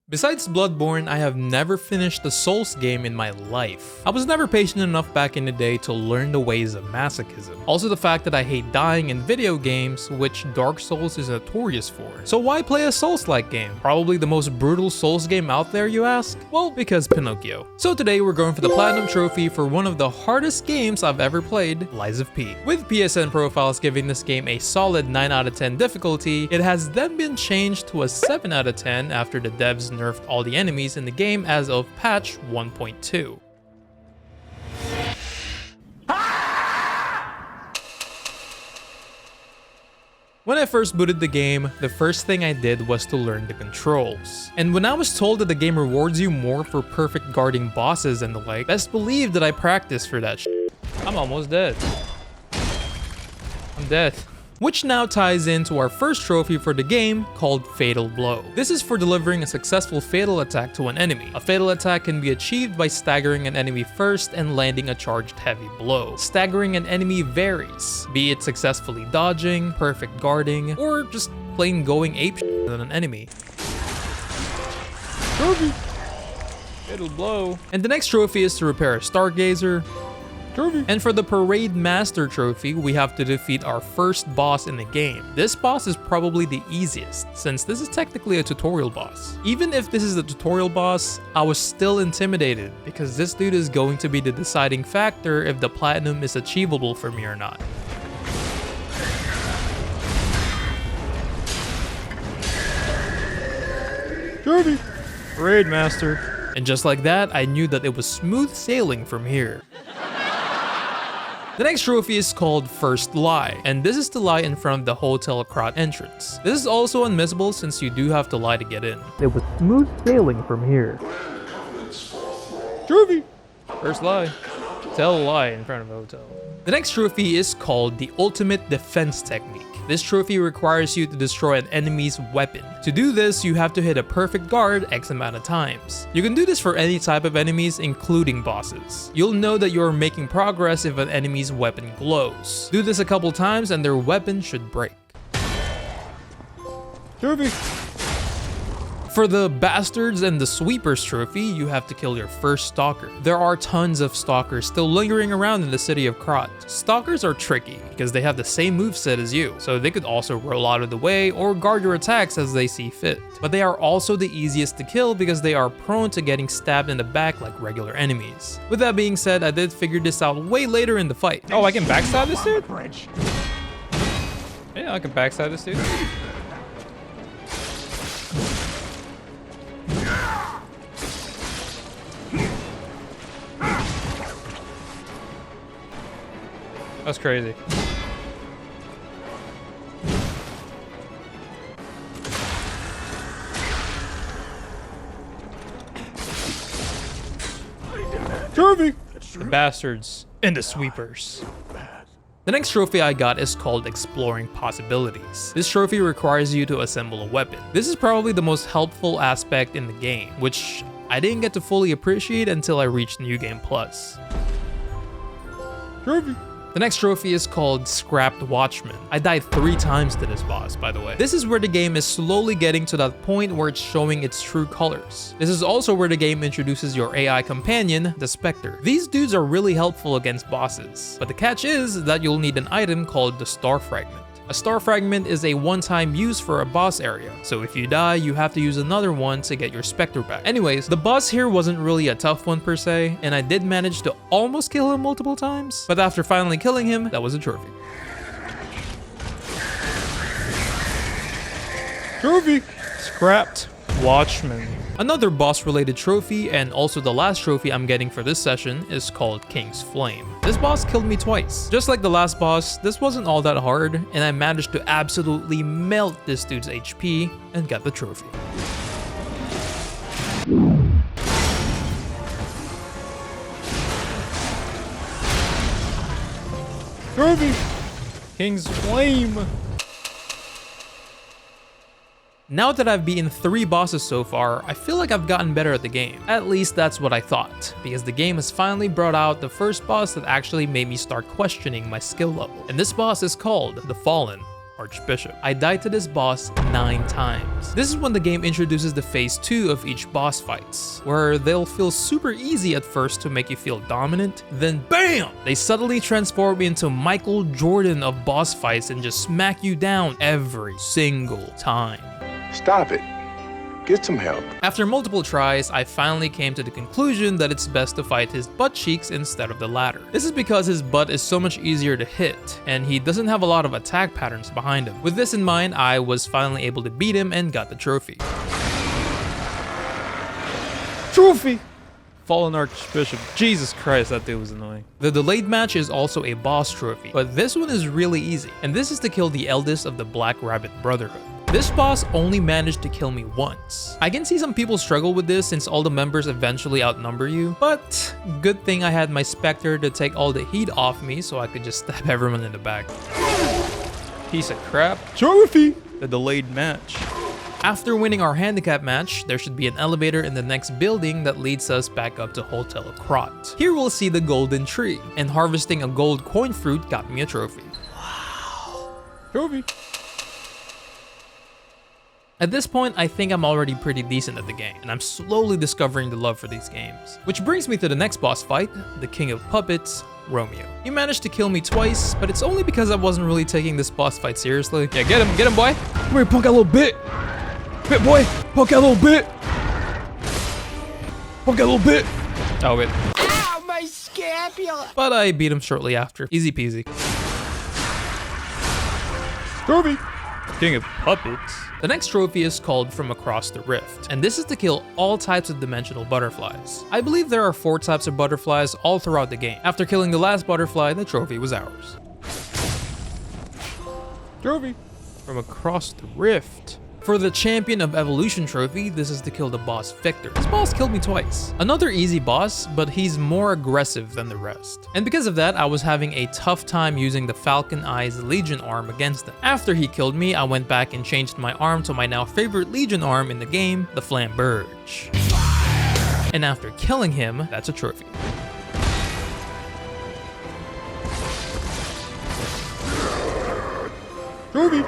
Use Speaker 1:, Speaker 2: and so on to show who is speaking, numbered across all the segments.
Speaker 1: Besides Bloodborne, I have never finished a Souls game in my life. I was never patient enough back in the day to learn the ways of masochism. Also the fact that I hate dying in video games, which Dark Souls is notorious for. So why play a Souls-like game? Probably the most brutal Souls game out there, you ask? Well, because Pinocchio. So today we're going for the Platinum Trophy for one of the hardest games I've ever played, Lies of P. With PSN profiles giving this game a solid 9 out of 10 difficulty, it has then been changed to a 7 out of 10 after the devs nerfed all the enemies in the game as of patch 1.2. When I first booted the game, the first thing I did was to learn the controls. And when I was told that the game rewards you more for perfect guarding bosses and the like, best believe that I practiced for that shit. I'm almost dead. I'm dead. Which now ties into our first trophy for the game called Fatal Blow. This is for delivering a successful fatal attack to an enemy. A fatal attack can be achieved by staggering an enemy first and landing a charged heavy blow. Staggering an enemy varies, be it successfully dodging, perfect guarding, or just plain going apeshit on an enemy. Trophy! Fatal Blow. And the next trophy is to repair a Stargazer. Trophy. And for the Parade Master trophy, we have to defeat our first boss in the game. This boss is probably the easiest, since this is technically a tutorial boss. Even if this is the tutorial boss, I was still intimidated, because this dude is going to be the deciding factor if the platinum is achievable for me or not. Trophy. Parade Master. And just like that, I knew that it was smooth sailing from here. The next trophy is called First Lie, and this is to lie in front of the Hotel Krat entrance. This is also unmissable since you do have to lie to get in. It was smooth sailing from here. Trophy! First lie. Tell a lie in front of a hotel. The next trophy is called the Ultimate Defense Technique. This trophy requires you to destroy an enemy's weapon. To do this, you have to hit a perfect guard X amount of times. You can do this for any type of enemies, including bosses. You'll know that you're making progress if an enemy's weapon glows. Do this a couple times and their weapon should break. Trophy! For the Bastards and the Sweepers trophy, you have to kill your first stalker. There are tons of stalkers still lingering around in the city of Krat. Stalkers are tricky because they have the same moveset as you, so they could also roll out of the way or guard your attacks as they see fit. But they are also the easiest to kill because they are prone to getting stabbed in the back like regular enemies. With that being said, I did figure this out way later in the fight. Oh, I can backstab this dude? Yeah, I can backstab this dude. That's crazy. Trophy! The Bastards and the Sweepers. The next trophy I got is called Exploring Possibilities. This trophy requires you to assemble a weapon. This is probably the most helpful aspect in the game, which I didn't get to fully appreciate until I reached New Game Plus. Trophy! The next trophy is called Scrapped Watchman. I died 3 times to this boss, by the way. This is where the game is slowly getting to that point where it's showing its true colors. This is also where the game introduces your AI companion, the Spectre. These dudes are really helpful against bosses, but the catch is that you'll need an item called the Star Fragment. A Star Fragment is a one-time use for a boss area, so if you die, you have to use another one to get your Spectre back. Anyways, the boss here wasn't really a tough one per se, and I did manage to almost kill him multiple times, but after finally killing him, that was a trophy. Trophy! Scrapped Watchman. Another boss-related trophy, and also the last trophy I'm getting for this session, is called King's Flame. This boss killed me twice. Just like the last boss, this wasn't all that hard, and I managed to absolutely melt this dude's HP and got the trophy. Trophy! King's Flame! Now that I've beaten 3 bosses so far, I feel like I've gotten better at the game. At least that's what I thought, because the game has finally brought out the first boss that actually made me start questioning my skill level. And this boss is called the Fallen. Archbishop. I died to this boss 9 times. This is when the game introduces the phase 2 of each boss fights, where they'll feel super easy at first to make you feel dominant, then BAM! They subtly transform into Michael Jordan of boss fights and just smack you down every single time.
Speaker 2: Stop it. Get some help.
Speaker 1: After multiple tries, I finally came to the conclusion that it's best to fight his butt cheeks instead of the latter. This is because his butt is so much easier to hit, and he doesn't have a lot of attack patterns behind him. With this in mind, I was finally able to beat him and got the trophy. Trophy! Fallen Archbishop. Jesus Christ, that dude was annoying. The delayed match is also a boss trophy, but this one is really easy, and this is to kill the eldest of the Black Rabbit Brotherhood. This boss only managed to kill me once. I can see some people struggle with this since all the members eventually outnumber you, but good thing I had my Spectre to take all the heat off me so I could just stab everyone in the back. Piece of crap. Trophy! The delayed match. After winning our handicap match, there should be an elevator in the next building that leads us back up to Hotel Krot. Here we'll see the golden tree, and harvesting a gold coin fruit got me a trophy. Wow. Trophy. At this point, I think I'm already pretty decent at the game, and I'm slowly discovering the love for these games. Which brings me to the next boss fight, the King of Puppets, Romeo. He managed to kill me twice, but it's only because I wasn't really taking this boss fight seriously. Yeah, get him, boy! Come here, punk out a little bit! Bit, boy! Punk out a little bit! Punk out a little bit! Oh, wait.
Speaker 3: Ow, my scapula!
Speaker 1: But I beat him shortly after. Easy peasy.
Speaker 2: Trophy.
Speaker 1: King of Puppets. The next trophy is called From Across the Rift, and this is to kill all types of dimensional butterflies. I believe there are 4 types of butterflies all throughout the game. After killing the last butterfly, the trophy was ours. Trophy. From Across the Rift. For the Champion of Evolution trophy, this is to kill the boss Victor. This boss killed me twice. Another easy boss, but he's more aggressive than the rest. And because of that, I was having a tough time using the Falcon Eyes Legion arm against him. After he killed me, I went back and changed my arm to my now favorite Legion arm in the game, the Flamberge. And after killing him, that's a trophy.
Speaker 2: Trophy.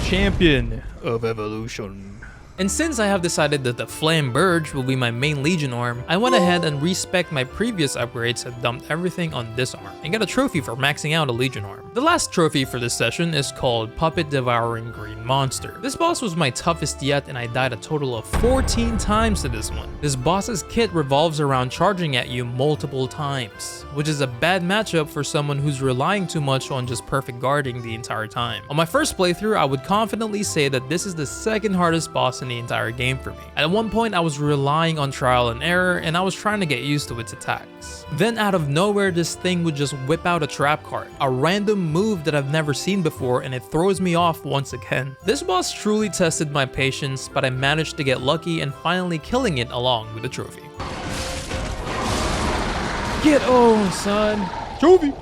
Speaker 1: Champion of Evolution. And since I have decided that the Flamberge will be my main Legion arm, I went ahead and respec'd my previous upgrades and dumped everything on this arm, and got a trophy for maxing out a Legion arm. The last trophy for this session is called Puppet Devouring Green Monster. This boss was my toughest yet, and I died a total of 14 times to this one. This boss's kit revolves around charging at you multiple times, which is a bad matchup for someone who's relying too much on just perfect guarding the entire time. On my first playthrough, I would confidently say that this is the second hardest boss in the entire game for me. At one point, I was relying on trial and error, and I was trying to get used to its attacks. Then out of nowhere, this thing would just whip out a trap card, a random move that I've never seen before, and it throws me off once again. This boss truly tested my patience, but I managed to get lucky and finally killing it along with the trophy. Get on, son.
Speaker 2: Trophy.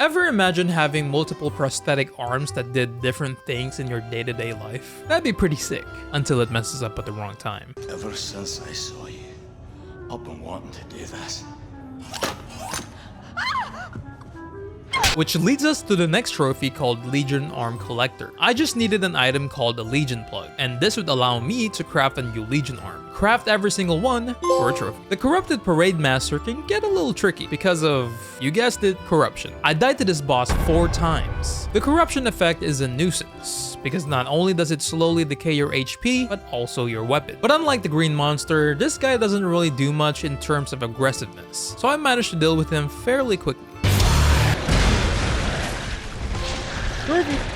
Speaker 1: Ever imagine having multiple prosthetic arms that did different things in your day-to-day life? That'd be pretty sick, until it messes up at the wrong time.
Speaker 4: Ever since I saw you, I've been wanting to do this.
Speaker 1: Which leads us to the next trophy called Legion Arm Collector. I just needed an item called the Legion Plug, and this would allow me to craft a new Legion Arm. Craft every single one for a trophy. The Corrupted Parade Master can get a little tricky because of, you guessed it, corruption. I died to this boss 4 times. The corruption effect is a nuisance, because not only does it slowly decay your HP, but also your weapon. But unlike the green monster, this guy doesn't really do much in terms of aggressiveness, so I managed to deal with him fairly quickly.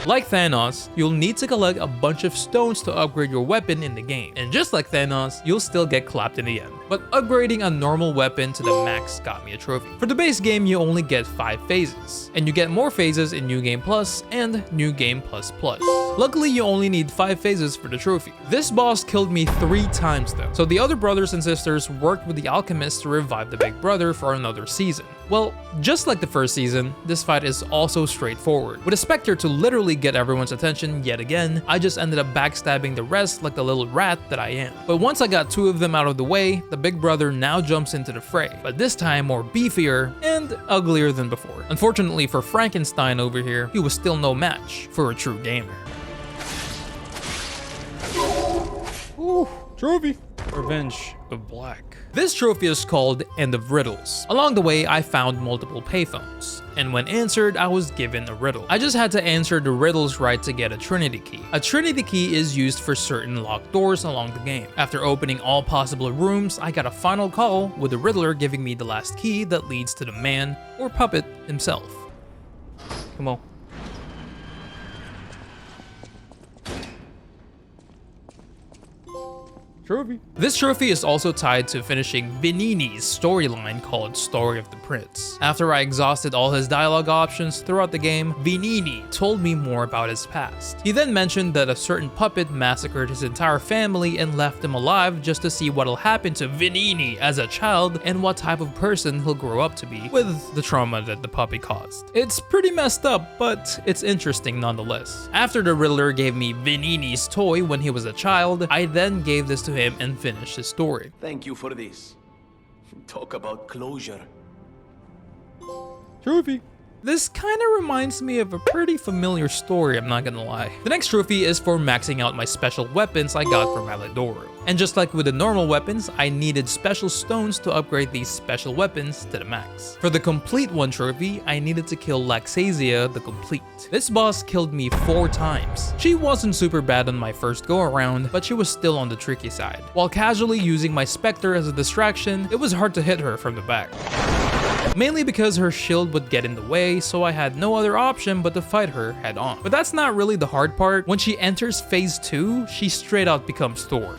Speaker 1: Like Thanos, you'll need to collect a bunch of stones to upgrade your weapon in the game. And just like Thanos, you'll still get clapped in the end. But upgrading a normal weapon to the max got me a trophy. For the base game, you only get 5 phases. And you get more phases in New Game Plus and New Game Plus Plus. Luckily, you only need 5 phases for the trophy. This boss killed me 3 times though. So the other brothers and sisters worked with the alchemist to revive the big brother for another season. Well, just like the first season, this fight is also straightforward. With a Spectre to literally get everyone's attention yet again, I just ended up backstabbing the rest like the little rat that I am. But once I got 2 of them out of the way, the big brother now jumps into the fray, but this time more beefier and uglier than before. Unfortunately for Frankenstein over here, he was still no match for a true gamer.
Speaker 2: Ooh, trophy.
Speaker 1: Revenge of Black. This trophy is called End of Riddles. Along the way, I found multiple payphones, and when answered, I was given a riddle. I just had to answer the riddles right to get a Trinity key. A Trinity key is used for certain locked doors along the game. After opening all possible rooms, I got a final call with the Riddler giving me the last key that leads to the man or puppet himself. Come on.
Speaker 2: Trophy.
Speaker 1: This trophy is also tied to finishing Venini's storyline called Story of the Prince. After I exhausted all his dialogue options throughout the game, Venini told me more about his past. He then mentioned that a certain puppet massacred his entire family and left him alive just to see what'll happen to Venini as a child and what type of person he'll grow up to be with the trauma that the puppy caused. It's pretty messed up, but it's interesting nonetheless. After the Riddler gave me Venini's toy when he was a child, I then gave this to him and finished his story.
Speaker 4: Thank you for this. Talk about closure.
Speaker 2: Trophy.
Speaker 1: This kind of reminds me of a pretty familiar story, I'm not gonna lie. The next trophy is for maxing out my special weapons I got from Alidoro. And just like with the normal weapons, I needed special stones to upgrade these special weapons to the max. For the complete one trophy, I needed to kill Laxasia the Complete. This boss killed me 4 times. She wasn't super bad on my first go around, but she was still on the tricky side. While casually using my Spectre as a distraction, it was hard to hit her from the back. Mainly because her shield would get in the way, so I had no other option but to fight her head on. But that's not really the hard part. When she enters phase 2, she straight out becomes Thor.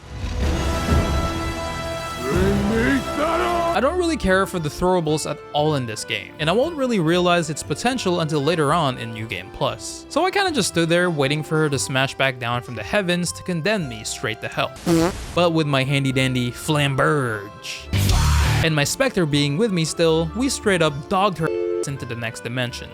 Speaker 1: I don't really care for the throwables at all in this game, and I won't really realize its potential until later on in New Game Plus. So I kinda just stood there waiting for her to smash back down from the heavens to condemn me straight to hell. But with my handy dandy Flamberge and my Spectre being with me still, we straight up dogged her into the next dimension.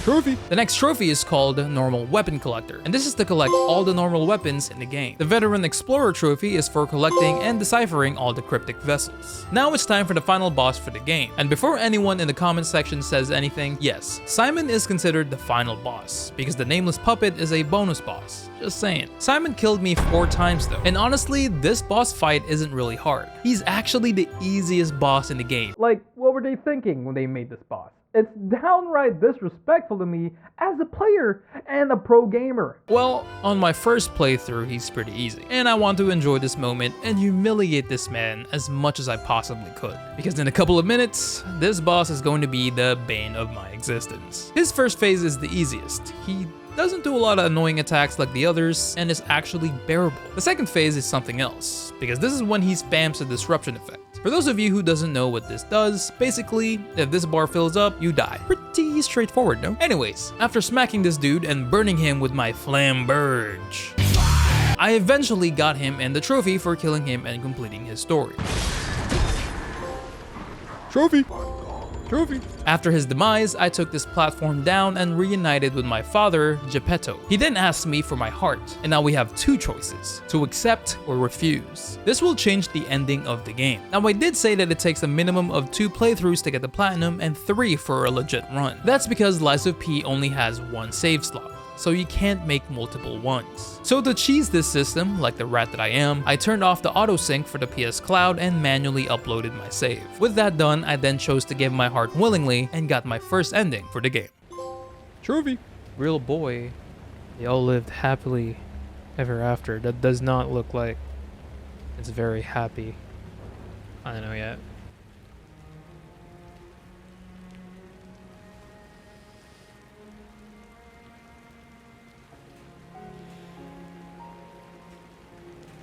Speaker 2: Trophy.
Speaker 1: The next trophy is called Normal Weapon Collector, and this is to collect all the normal weapons in the game. The Veteran Explorer trophy is for collecting and deciphering all the cryptic vessels. Now it's time for the final boss for the game, and before anyone in the comment section says anything, yes, Simon is considered the final boss, because the nameless puppet is a bonus boss. Just saying. Simon killed me 4 times though, and honestly, this boss fight isn't really hard. He's actually the easiest boss in the game. Like, what were they thinking when they made this boss? It's downright disrespectful to me as a player and a pro gamer. Well, on my first playthrough, he's pretty easy, and I want to enjoy this moment and humiliate this man as much as I possibly could. Because in a couple of minutes, this boss is going to be the bane of my existence. His first phase is the easiest. He doesn't do a lot of annoying attacks like the others, and is actually bearable. The second phase is something else, because this is when he spams the disruption effect. For those of you who doesn't know what this does, basically, if this bar fills up, you die. Pretty straightforward, no? Anyways, after smacking this dude and burning him with my Flamberge, I eventually got him and the trophy for killing him and completing his story.
Speaker 2: Trophy. Trophy.
Speaker 1: After his demise, I took this platform down and reunited with my father, Geppetto. He then asked me for my heart, and now we have 2 choices, to accept or refuse. This will change the ending of the game. Now I did say that it takes a minimum of 2 playthroughs to get the platinum and 3 for a legit run. That's because Lies of P only has 1 save slot, so you can't make multiple ones. So to cheese this system, like the rat that I am, I turned off the autosync for the PS Cloud and manually uploaded my save. With that done, I then chose to give my heart willingly and got my first ending for the game.
Speaker 2: Trophy.
Speaker 1: Real boy, they all lived happily ever after. That does not look like it's very happy. I don't know yet.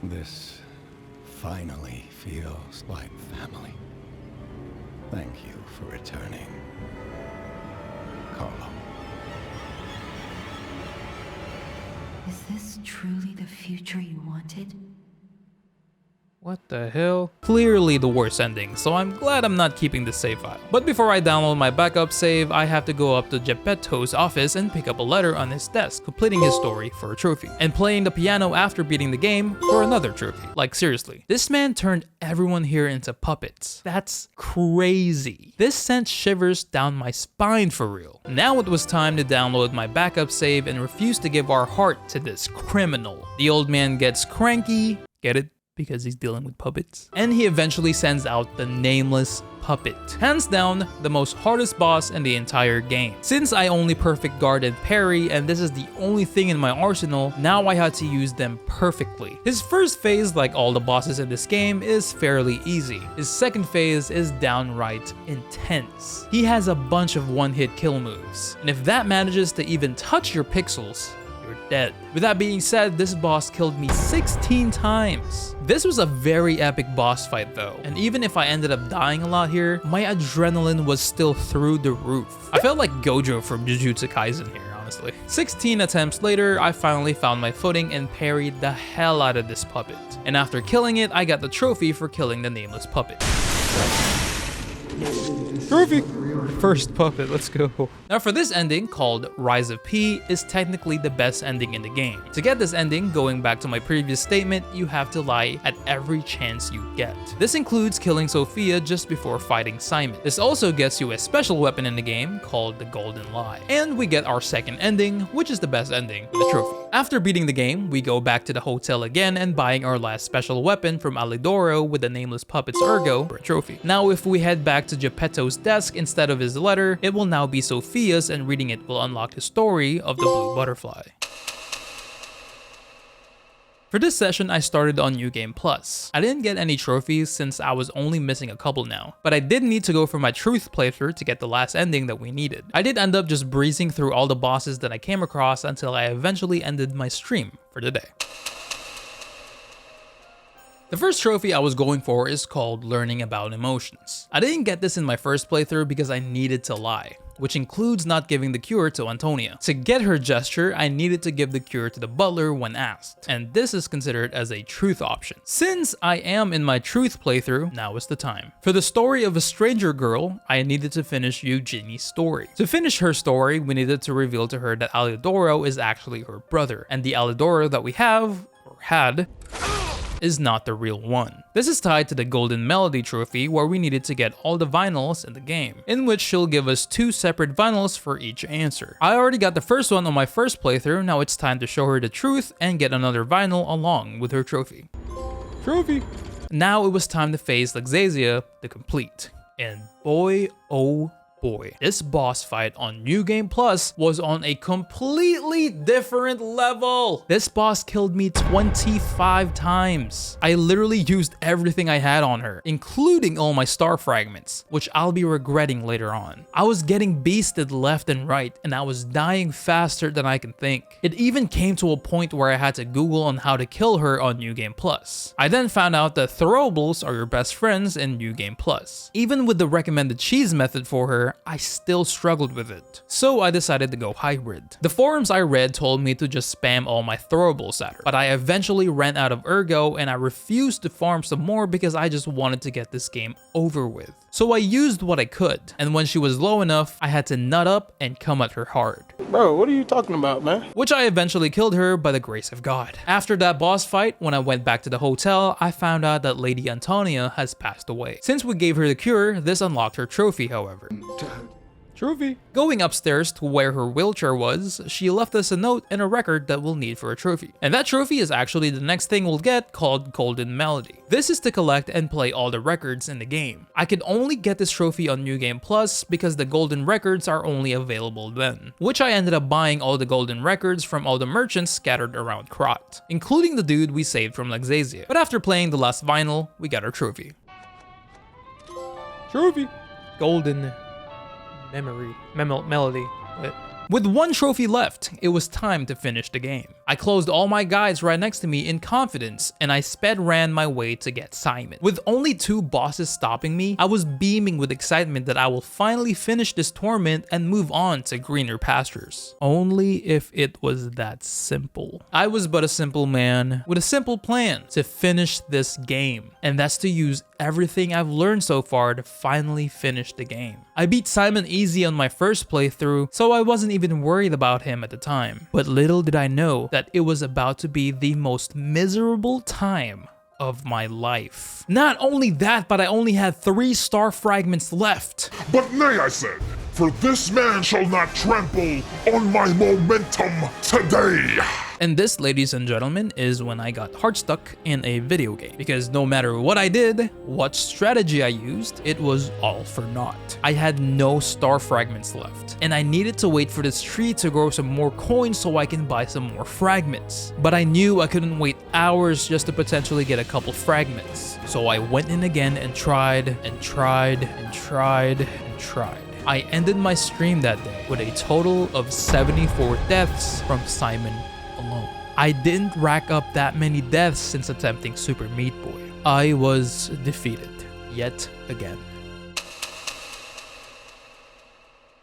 Speaker 4: This finally feels like family. Thank you for returning, Carlo.
Speaker 5: Is this truly the future you wanted?
Speaker 1: What the hell? Clearly the worst ending, so I'm glad I'm not keeping this save file. But before I download my backup save, I have to go up to Geppetto's office and pick up a letter on his desk, completing his story for a trophy, and playing the piano after beating the game for another trophy. Like seriously, this man turned everyone here into puppets. That's crazy. This sent shivers down my spine for real. Now it was time to download my backup save and refuse to give our heart to this criminal. The old man gets cranky, get it? Because he's dealing with puppets. And he eventually sends out the nameless puppet. Hands down, the most hardest boss in the entire game. Since I only perfect guard and parry, and this is the only thing in my arsenal, now I had to use them perfectly. His first phase, like all the bosses in this game, is fairly easy. His second phase is downright intense. He has a bunch of one-hit kill moves, and if that manages to even touch your pixels, dead. With that being said, this boss killed me 16 times. This was a very epic boss fight though, and even if I ended up dying a lot here, my adrenaline was still through the roof. I felt like Gojo from Jujutsu Kaisen here, honestly. 16 attempts later, I finally found my footing and parried the hell out of this puppet. And after killing it, I got the trophy for killing the nameless puppet.
Speaker 2: Trophy!
Speaker 1: First puppet, let's go. Now for this ending, called Rise of P, is technically the best ending in the game. To get this ending, going back to my previous statement, you have to lie at every chance you get. This includes killing Sophia just before fighting Simon. This also gets you a special weapon in the game called the Golden Lie. And we get our second ending, which is the best ending, the trophy. After beating the game, we go back to the hotel again and buying our last special weapon from Alidoro with the nameless puppet's Ergo for a trophy. Now if we head back to Geppetto's desk instead of his letter, it will now be Sophia's, and reading it will unlock the story of the blue butterfly. For this session, I started on New Game Plus. I didn't get any trophies since I was only missing a couple now, but I did need to go for my truth playthrough to get the last ending that we needed. I did end up just breezing through all the bosses that I came across until I eventually ended my stream for the day. The first trophy I was going for is called Learning About Emotions. I didn't get this in my first playthrough because I needed to lie, which includes not giving the cure to Antonia. To get her gesture, I needed to give the cure to the butler when asked, and this is considered as a truth option. Since I am in my truth playthrough, now is the time. For the story of a stranger girl, I needed to finish Eugenie's story. To finish her story, we needed to reveal to her that Alidoro is actually her brother, and the Alidoro that we have, or had, is not the real one. This is tied to the Golden Melody trophy, where we needed to get all the vinyls in the game, in which she'll give us 2 separate vinyls for each answer. I already got the first one on my first playthrough, now it's time to show her the truth and get another vinyl along with her trophy.
Speaker 2: Trophy!
Speaker 1: Now it was time to face Lexasia the Complete, and boy oh boy, this boss fight on New Game Plus was on a completely different level. This boss killed me 25 times. I literally used everything I had on her, including all my star fragments, which I'll be regretting later on. I was getting beasted left and right, and I was dying faster than I can think. It even came to a point where I had to Google on how to kill her on New Game Plus. I then found out that throwables are your best friends in New Game Plus. Even with the recommended cheese method for her, I still struggled with it. So I decided to go hybrid. The forums I read told me to just spam all my throwables at her, but I eventually ran out of Ergo and I refused to farm some more because I just wanted to get this game over with. So I used what I could, and when she was low enough, I had to nut up and come at her hard.
Speaker 5: Bro, what are you talking about, man?
Speaker 1: Which I eventually killed her by the grace of God. After that boss fight, when I went back to the hotel, I found out that Lady Antonia has passed away. Since we gave her the cure, this unlocked her trophy, however.
Speaker 2: Trophy!
Speaker 1: Going upstairs to where her wheelchair was, she left us a note and a record that we'll need for a trophy. And that trophy is actually the next thing we'll get, called Golden Melody. This is to collect and play all the records in the game. I could only get this trophy on New Game Plus because the golden records are only available then, which I ended up buying all the golden records from all the merchants scattered around Krot, including the dude we saved from Lexasia. But after playing the last vinyl, we got our trophy.
Speaker 2: Trophy!
Speaker 1: Golden Melody. With one trophy left, it was time to finish the game. I closed all my guides right next to me in confidence, and I sped ran my way to get Simon. With only 2 bosses stopping me, I was beaming with excitement that I will finally finish this torment and move on to greener pastures. Only if it was that simple. I was but a simple man with a simple plan to finish this game, and that's to use everything I've learned so far to finally finish the game. I beat Simon easy on my first playthrough, so I wasn't even worried about him at the time. But little did I know that it was about to be the most miserable time of my life. Not only that, but I only had 3 star fragments left.
Speaker 6: But nay, I said, for this man shall not trample on my momentum today.
Speaker 1: And this, ladies and gentlemen, is when I got hard stuck in a video game. Because no matter what I did, what strategy I used, it was all for naught. I had no star fragments left, and I needed to wait for this tree to grow some more coins so I can buy some more fragments. But I knew I couldn't wait hours just to potentially get a couple fragments. So I went in again and tried and tried and tried and tried. I ended my stream that day with a total of 74 deaths from Simon alone. I didn't rack up that many deaths since attempting Super Meat Boy. I was defeated yet again.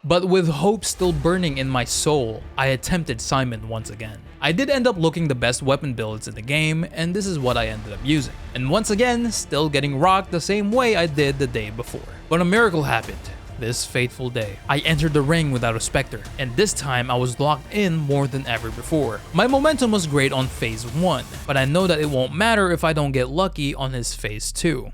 Speaker 1: But with hope still burning in my soul, I attempted Simon once again. I did end up looking the best weapon builds in the game, and this is what I ended up using. And once again, still getting rocked the same way I did the day before. But a miracle happened. This fateful day, I entered the ring without a Spectre, and this time I was locked in more than ever before. My momentum was great on phase 1, but I know that it won't matter if I don't get lucky on his phase 2.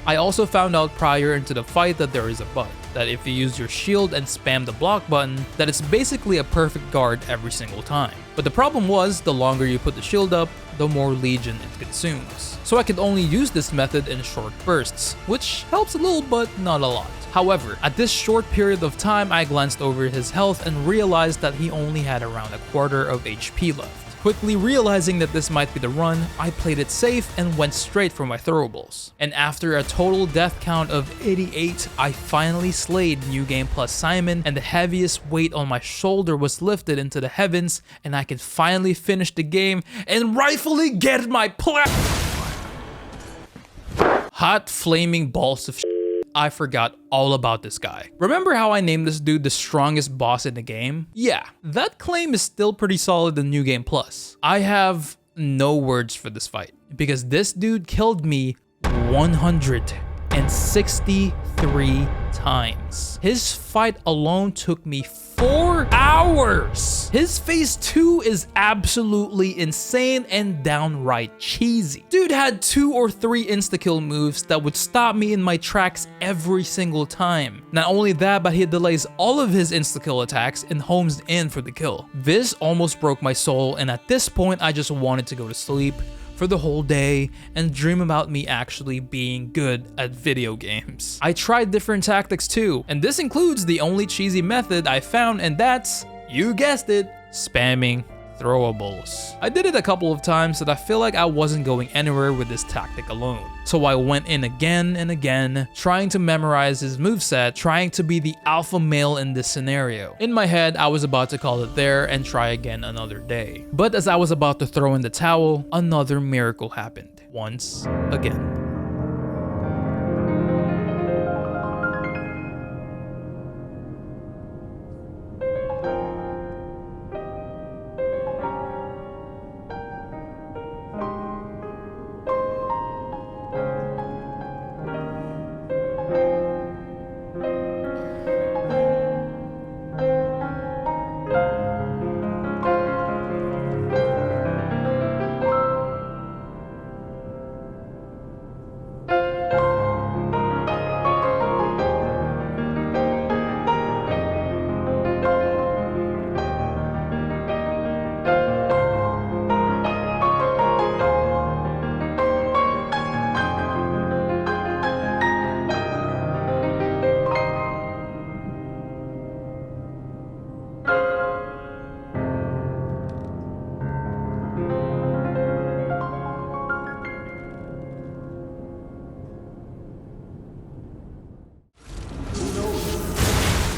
Speaker 1: I also found out prior into the fight that there is a bug, that if you use your shield and spam the block button, that it's basically a perfect guard every single time. But the problem was, the longer you put the shield up, the more Legion it consumes. So I could only use this method in short bursts, which helps a little but not a lot. However, at this short period of time, I glanced over his health and realized that he only had around a quarter of HP left. Quickly realizing that this might be the run, I played it safe and went straight for my throwables. And after a total death count of 88, I finally slayed New Game Plus Simon, and the heaviest weight on my shoulder was lifted into the heavens, and I could finally finish the game and rightfully get my hot flaming balls of I forgot all about this guy. Remember how I named this dude the strongest boss in the game? Yeah, that claim is still pretty solid in New Game Plus. I have no words for this fight because this dude killed me 163 times. His fight alone took me 4 hours. His phase 2 is absolutely insane and downright cheesy. Dude had 2 or 3 insta-kill moves that would stop me in my tracks every single time. Not only that, but he delays all of his insta-kill attacks and homes in for the kill. This almost broke my soul, and at this point I just wanted to go to sleep for the whole day and dream about me actually being good at video games. I tried different tactics too, and this includes the only cheesy method I found, and that's, you guessed it, spamming throwables. I did it a couple of times, but I feel like I wasn't going anywhere with this tactic alone. So I went in again and again, trying to memorize his moveset, trying to be the alpha male in this scenario. In my head, I was about to call it there and try again another day. But as I was about to throw in the towel, another miracle happened. Once again.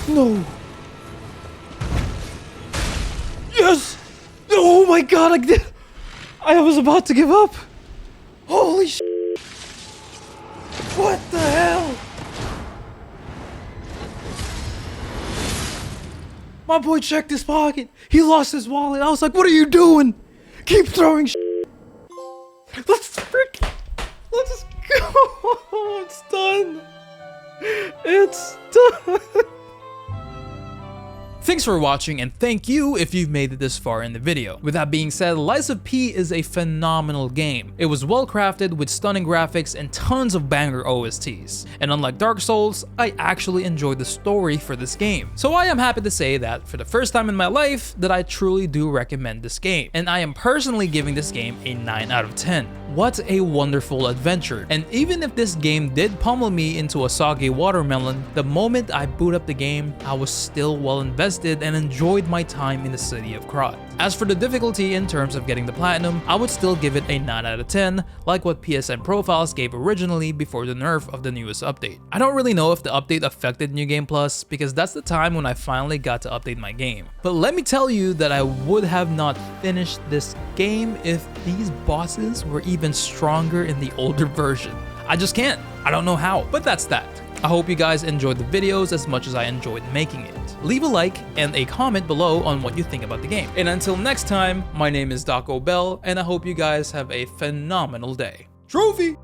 Speaker 2: No.
Speaker 1: god, I was about to give up. Holy sh! What the hell? My boy checked his pocket. He lost his wallet. I was like, what are you doing? Keep throwing sh. Let's go. It's done. It's done. Thanks for watching, and thank you if you've made it this far in the video. With that being said, Lies of P is a phenomenal game. It was well crafted with stunning graphics and tons of banger OSTs. And unlike Dark Souls, I actually enjoyed the story for this game. So I am happy to say that for the first time in my life that I truly do recommend this game. And I am personally giving this game a 9 out of 10. What a wonderful adventure. And even if this game did pummel me into a soggy watermelon, the moment I boot up the game, I was still well invested and enjoyed my time in the city of Krat. As for the difficulty in terms of getting the platinum, I would still give it a 9 out of 10, like what PSN Profiles gave originally before the nerf of the newest update. I don't really know if the update affected New Game Plus, because that's the time when I finally got to update my game. But let me tell you that I would have not finished this game if these bosses were even stronger in the older version. I just can't. I don't know how, but that's that. I hope you guys enjoyed the videos as much as I enjoyed making it. Leave a like and a comment below on what you think about the game. And until next time, my name is DoccoBell, and I hope you guys have a phenomenal day.
Speaker 2: Trophy!